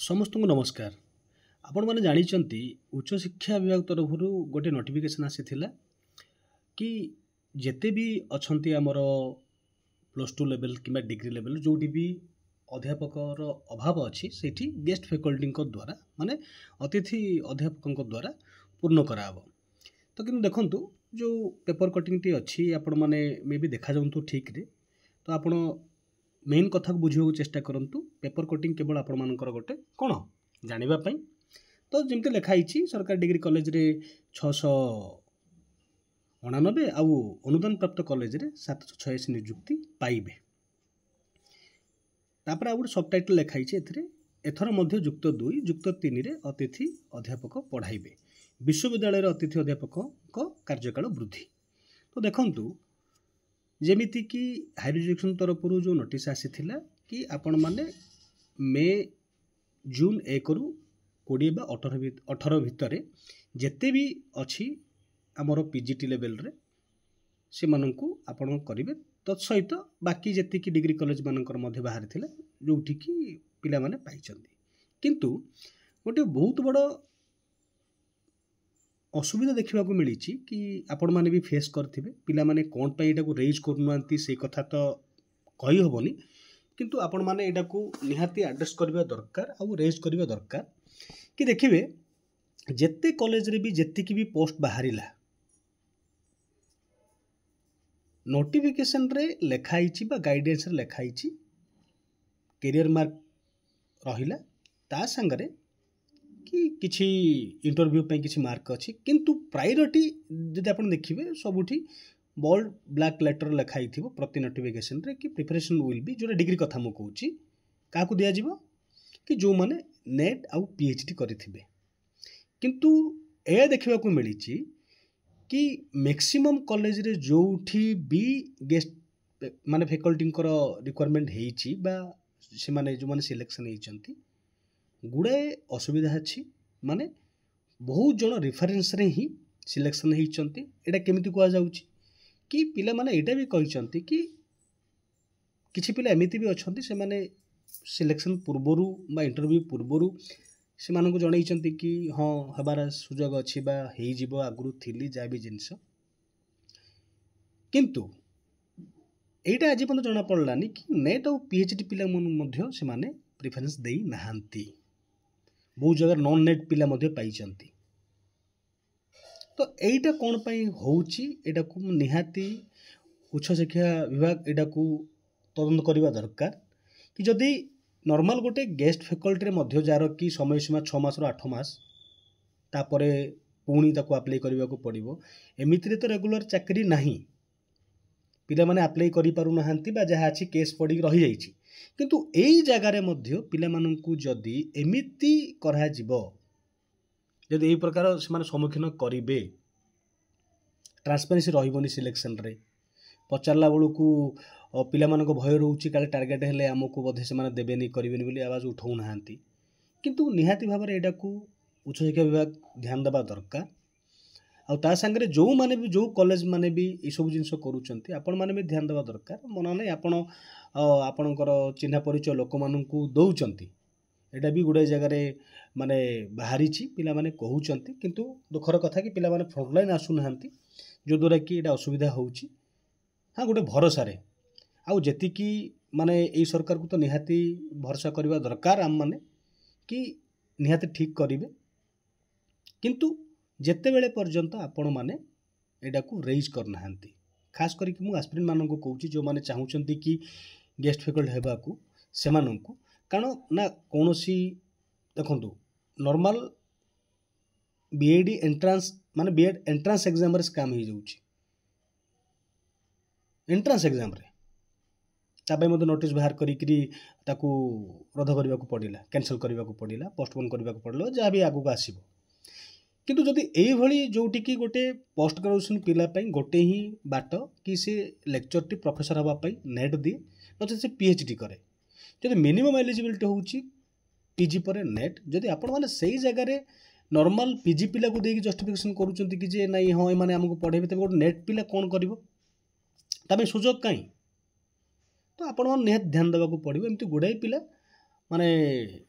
समस्त को नमस्कार। आपण मैंने जानते उच्च शिक्षा विभाग तरफ गोटे नोटिफिकेशन आसी कि जिते भी अच्छा आमर प्लस टू लेवल कि डिग्री लेवल जोटी भी अध्यापकर अभाव अच्छी से गेस्ट फैकल्टी द्वारा माने अतिथि अध्यापकों द्वारा पूर्ण कराव। तो कि देखूँ जो पेपर कटिंग टी अच्छी आपण मैंने मे भी देखा जाऊँ ठीक रे तो आपण मेन कथा को बुझे चेष्टा करूँ। पेपर कटिंग केवल आपण मानकर गोटे कौन जानापी तो जमती लिखाई सरकार डिग्री कॉलेज रे 699 आउ अनुदान प्राप्त कॉलेज रे 786 नियुक्ति पाइबे। तापर आउ गोटे सब टाइटल लिखाई एथर मध्य युक्त 2 युक्त 3 रे अतिथि अध्यापक पढ़ाइबे विश्वविद्यालय अतिथि अध्यापक कार्यकाल वृद्धि। तो देखंतु जेमिति कि हायर एजुकेशन तरफ जो नोटिस आसी कि आपण माने मे जून 1 रु 20 बा 18 भितर जेते भी अच्छी आमर पीजीटी लेवल रे से माननकु आपण करिवे तत्सहित बाकी जेति कि डिग्री कॉलेज मानकर मध्य बाहर थिला जोठी कि पिला माने पाइचंदी। किंतु गोटे बहुत बड़ असुविधा देखा मिली कि आपण मैंने भी फेस करथिबे पिला माने कोन पे एटा को रेज करनुआंती से कथा तो कही हबनी किंतु आपण माने एटा को निहाती एड्रेस करबा दरकार आ रेज करबा दरकार कि देखिबे जेते कॉलेज रे भी जेति की भी पोस्ट बाहरिला नोटिफिकेशन रे लेखाई बा गाइडेंस रे लेखाई कैरियर मार्क रहिला ता संगरे कि किसी इंटरव्यू पे किसी मार्क अच्छी किंतु प्रायोरिटी जदि आप देखिए सबुठी बोल्ड ब्लैक लेटर लिखाई थी प्रति नोटिफिकेशन रे कि प्रिपरेशन विल बी जो डिग्री कथा मु कहूँ क्या दिया जीवो कि जो माने नेट आउ पीएचडी करिथिबे। किंतु ए देखा मिली कि मैक्सिमम कॉलेज रे जोठी भी गेस्ट माने फैकल्टी रिक्वायरमेंट होईची बा से माने जो माने सिलेक्शन होईचंती गुड़ाए असुविधा अच्छी माने बहुत जन रेफरेंस रे ही सिलेक्शन होती। एटा केमिति कहा जाउची कि पिला माने एटा भी कहते कि किछि पिला एमिति भी अच्छी से माने सिलेक्शन पूर्वरु बा इंटरव्यू पूर्वरु से मानक जनइचंती कि हाँ हबार सुजोग अच्छी बा हेई जिवो आगुरु थिली जा भी जिनस किंतु एटा आज पर्यंत जना पड़लानी कि नेट और पीएचडी पिला मध्य से माने प्रेफरेंस देई नाहांती बहुत जगह नॉन नेट पिला मध्य पाइचंती। तो एटा कौन पाई होउची एटा को निहाती उच्च शिक्षा विभाग एटा को तदंत करबा दरकार कि जदि नॉर्मल गोटे गेस्ट फैकल्टी रे मध्य जार कि समय सीमा 6 मास रो 8 मास तापरे पुणी ताको अप्लाई करबा को पड़िबो एमिति रे तो रेगुलर चाकरी नाही पिला माने अप्लाई करि पारु नाहांती बा जहा अछि केस पड़ी रही जाइछि। किंतु एई जगह रे मध्य पिला माननकु जदि एमिति करा जिवो जदि एई प्रकार से माने सम्मुखीन करिवे ट्रांसपेरेंसी रहिबोनी सिलेक्शन रे पचारला बेलू पिला मानक भय रोचे काले टार्गेट हेले आमको बोधे से माने देबेनी करिवेनी बोली आवाज उठाउ नाहांती। किंतु निहाती भाव एटा को उच्च शिक्षा विभाग ध्यान देबा दरकार आउ ता संगे जो माने भी जो कॉलेज माने भी ये सब जिनस करूचंती आपण माने भी ध्यान देबा दरकार मना नहीं आपण आपणकर चिन्हा परिचय लोक मानू दौरान एटा भी गुड़ाए जगार माने बाहरी पिला माने कहउचंती किंतु दुखर कथा कि पिला माने फ्रंटलाइन आसुना जो द्वारा कि एटा असुविधा होउची। हाँ गोटे भरोसा रे आउ जेति कि माने ए सरकार को तो निहाती भरोसा करबा दरकार आम माने कि निहाती ठीक करिवे किंतु जेते बेले पर्यंत आपण माने एटा को रेज करना खास करी कि मु एस्पिरेंट मानन को कहउची जो माने चाहउचंती कि गेस्ट फैकल्टी हेबा को सेमानन को कारण ना कोनोसी देखंतु नॉर्मल बीएडी एंट्रांस माने बीएड एंट्रांस एग्जाम रे स्कैम हो जाउची एंट्रांस एग्जाम रे तापे मते नोटिस बाहर करी ताकू रद्द करबा को पड़िला कैंसिल करबा को पड़िला पोस्टपोन करबा को पड़लो जा भी आगु आसीबो। किंतु जदि एई भली जोटी कि गोटे पोस्ट ग्रेजुएशन पिला पई गोटे ही बाट कि से लेक्चर टी प्रोफेसर हवा पई नेट दिए नचे से पीएचडी करे जदि मिनिमम एलिजिबिलिटी होउची पीजी पर नेट जदि आपण माने सही जगह रे नॉर्मल पीजी पिला को देकी जस्टिफिकेशन करूचंती कि जे नाही हां माने हमको पढेबे त गोटे नेट पिला कोन करिवो तबे सुजोग काई तो आपण निहत ध्यान देवा को पड़ो एमती गुड़ाई पिला ମାନେ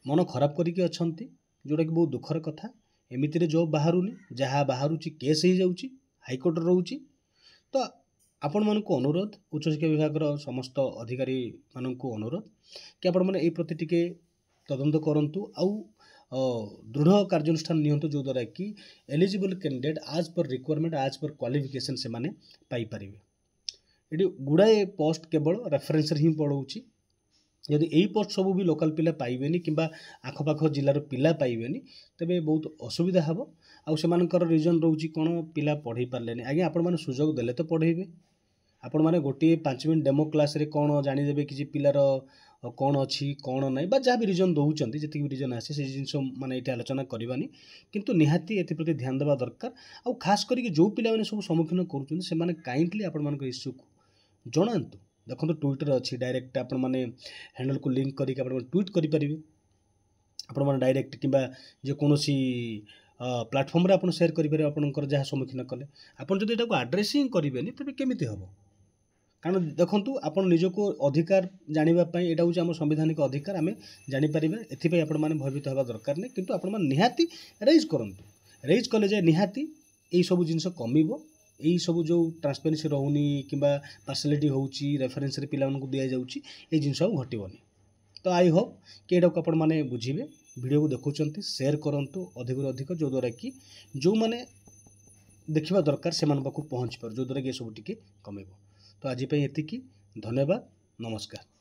ମନ ଖରାପ କରିକି ଅଛନ୍ତି, ଯେଉଁଟାକି ବହୁତ ଦୁଃଖର କଥା। ଏମିତିରେ ଜବ୍ ବାହାରୁନି, ଯାହା ବାହାରୁଛି କେସ୍ ହେଇଯାଉଛି, ହାଇକୋର୍ଟରେ ରହୁଛି। ତ ଆପଣମାନଙ୍କୁ ଅନୁରୋଧ, ଉଚ୍ଚଶିକ୍ଷା ବିଭାଗର ସମସ୍ତ ଅଧିକାରୀମାନଙ୍କୁ ଅନୁରୋଧ କି ଆପଣମାନେ ଏଇ ପ୍ରତି ଟିକେ ତଦନ୍ତ କରନ୍ତୁ ଆଉ ଦୃଢ଼ କାର୍ଯ୍ୟାନୁଷ୍ଠାନ ନିଅନ୍ତୁ, ଯେଉଁଦ୍ୱାରା କି ଏଲିଜିବଲ୍ କ୍ୟାଣ୍ଡିଡେଟ୍ ଆଜ୍ ପର୍ ରିକ୍ୱାରମେଣ୍ଟ ଆଜ୍ ପର୍ କ୍ୱାଲିଫିକେସନ୍ ସେମାନେ ପାଇପାରିବେ। ଏଠି ଗୁଡ଼ାଏ ପୋଷ୍ଟ କେବଳ ରେଫରେନ୍ସରେ ହିଁ ପଳାଉଛି। ଯଦି ଏଇ ପୋଷ୍ଟ ସବୁ ବି ଲୋକାଲ୍ ପିଲା ପାଇବେନି କିମ୍ବା ଆଖପାଖ ଜିଲ୍ଲାର ପିଲା ପାଇବେନି, ତେବେ ବହୁତ ଅସୁବିଧା ହେବ। ଆଉ ସେମାନଙ୍କର ରିଜନ୍ ରହୁଛି କ'ଣ, ପିଲା ପଢ଼େଇ ପାରିଲେନି। ଆଜ୍ଞା, ଆପଣମାନେ ସୁଯୋଗ ଦେଲେ ତ ପଢ଼େଇବେ। ଆପଣମାନେ ଗୋଟିଏ 5 ମିନିଟ୍ ଡେମୋ କ୍ଲାସ୍ରେ କ'ଣ ଜାଣିଦେବେ କିଛି ପିଲାର କ'ଣ ଅଛି କ'ଣ ନାହିଁ, ବା ଯାହା ବି ରିଜନ୍ ଦେଉଛନ୍ତି, ଯେତିକି ବି ରିଜନ୍ ଆସେ ସେଇ ଜିନିଷ ମାନେ ଏଇଠି ଆଲୋଚନା କରିବାନି। କିନ୍ତୁ ନିହାତି ଏଥିପ୍ରତି ଧ୍ୟାନ ଦେବା ଦରକାର। ଆଉ ଖାସ୍ କରିକି ଯେଉଁ ପିଲାମାନେ ସବୁ ସମ୍ମୁଖୀନ କରୁଛନ୍ତି, ସେମାନେ କାଇଣ୍ଡଲି ଆପଣମାନଙ୍କ ଇସ୍ୟୁକୁ ଜଣାନ୍ତୁ। ଦେଖନ୍ତୁ, ଟ୍ୱିଟର୍ ଅଛି, ଡାଇରେକ୍ଟ ଆପଣମାନେ ହ୍ୟାଣ୍ଡଲକୁ ଲିଙ୍କ୍ କରିକି ଆପଣ ଟ୍ୱିଟ୍ କରିପାରିବେ। ଆପଣମାନେ ଡାଇରେକ୍ଟ କିମ୍ବା ଯେକୌଣସି ପ୍ଲାଟଫର୍ମରେ ଆପଣ ସେୟାର କରିପାରିବେ ଆପଣଙ୍କର ଯାହା ସମ୍ମୁଖୀନ କଲେ। ଆପଣ ଯଦି ଏଟାକୁ ଆଡ୍ରେସ୍ ହିଁ କରିବେନି, ତେବେ କେମିତି ହେବ? କାରଣ ଦେଖନ୍ତୁ, ଆପଣ ନିଜକୁ ଅଧିକାର ଜାଣିବା ପାଇଁ, ଏଇଟା ହେଉଛି ଆମ ସାମ୍ବିଧାନିକ ଅଧିକାର, ଆମେ ଜାଣିପାରିବା। ଏଥିପାଇଁ ଆପଣମାନେ ଭୟଭୀତ ହେବା ଦରକାର ନାହିଁ। କିନ୍ତୁ ଆପଣମାନେ ନିହାତି ରେଜ୍ କରନ୍ତୁ। ରେଜ୍ କଲେ ଯେ ନିହାତି ଏଇସବୁ ଜିନିଷ କମିବ। ଏଇ ସବୁ ଯେଉଁ ଟ୍ରାନ୍ସପାରେନ୍ସି ରହୁନି କିମ୍ବା ପାର୍ସିଆଲିଟି ହେଉଛି, ରେଫରେନ୍ସରେ ପିଲାମାନଙ୍କୁ ଦିଆଯାଉଛି, ଏଇ ଜିନିଷ ଆଉ ଘଟିବନି। ତ ଆଇ ହୋପ୍ କି ଏଇଟାକୁ ଆପଣମାନେ ବୁଝିବେ। ଭିଡ଼ିଓକୁ ଦେଖୁଛନ୍ତି, ସେୟାର କରନ୍ତୁ ଅଧିକରୁ ଅଧିକ, ଯେଉଁଦ୍ୱାରା କି ଯେଉଁମାନେ ଦେଖିବା ଦରକାର ସେମାନଙ୍କ ପାଖକୁ ପହଞ୍ଚିପାରୁ, ଯେଉଁଦ୍ୱାରା କି ଏସବୁ ଟିକେ କମିବ। ତ ଆଜି ପାଇଁ ଏତିକି। ଧନ୍ୟବାଦ, ନମସ୍କାର।